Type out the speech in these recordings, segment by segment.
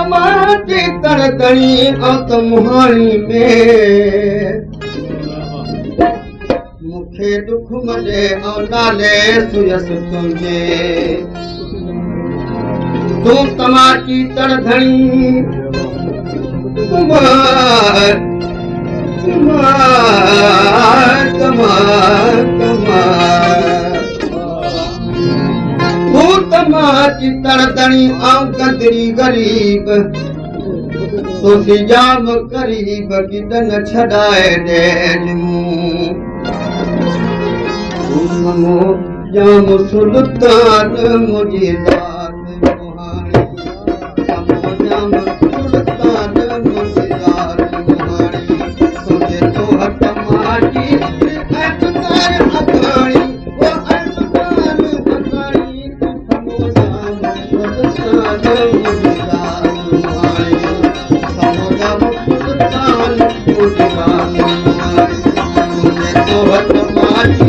तमाची तड़कणी मुहाणी में मुखे दुख मजे नाले सुयस तुझे तू तमाची तड़कणी कुमार कुमार कुमार कुमार तू तमाची तड़कणी गदरी गरीब तुझी जाम करीब की दन छड़ाए दे जाम सुल्तान मुझी जात मुहानी जाम सुल्तान मुझी जात मुहानी तुझे तो हट माटी अखबार अखाणी वो अखबार अखाणी समो जाम सुल्तान मुझी जात मुहानी समो जाम सुल्तान मुझी जात मुहानी तुझे तो हट माटी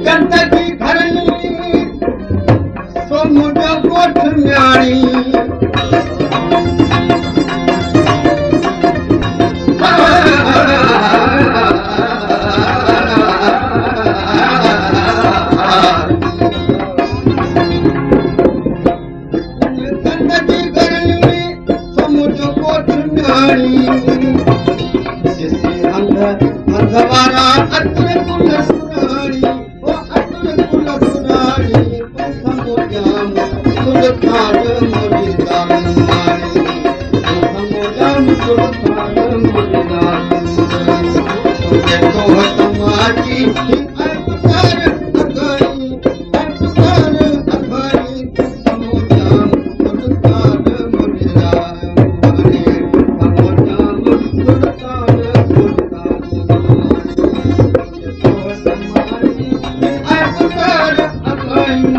गंदगी भरनी सो मुझो कोठ न्याणी गंदगी भरनी सो मुझो कोठ न्याणी जिसे अंधवारा अत्र कुल सुराणी सुल्तान मुझी जात मुहानी समो जाम सुल्तान मुझी जात मुहानी तुझे तो हट माटी अखबार अखाणी अखबार अखाणी समो जाम सुल्तान मुझी जात मुहानी समो जाम सुल्तान मुझी जात मुहानी तुझे तो हट माटी अखबार अखाणी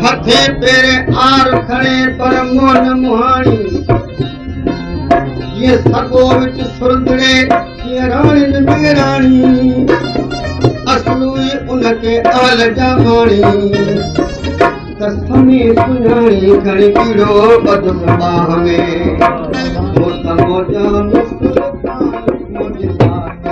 हथे पेरे आर खड़े पर मोन मुहानी ये सगो विच सुरंदड़े ये राणी मेरानी असलुई उनके आल जमानी तस्मी सुनाई खड़ी पीड़ो बदबाह में वो समो जाम सुल्तान मुझी जात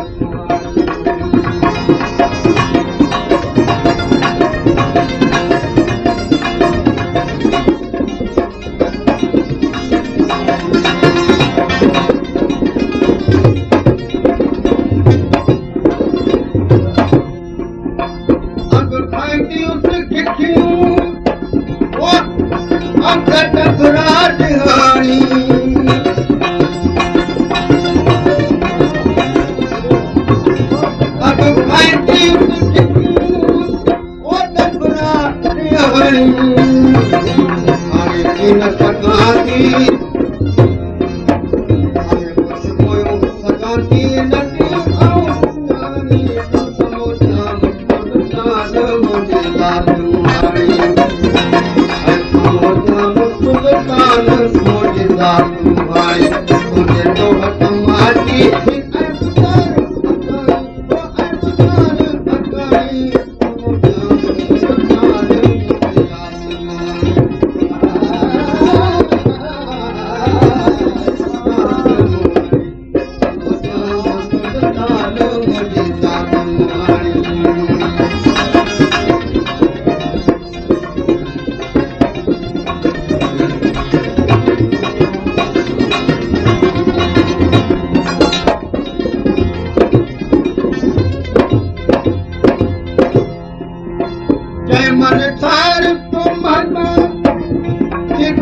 जय मन थार तुम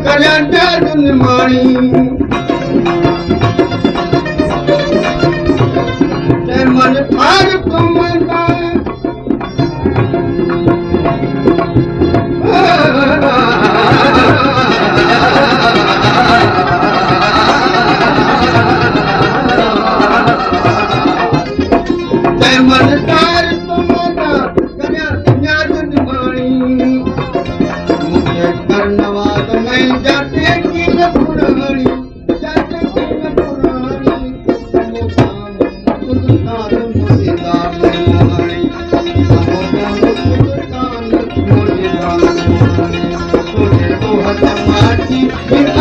कल्याण माणी जय मन थार तुम जय मन थार तुम कल्याण माणी मुझे कर्णवाद नहीं जाते की न पुरानी जाते की न पुरानी मुस्कान मुझे दान मोहनी मुस्कान मुझे दान मोहनी तुझे तो हथ माची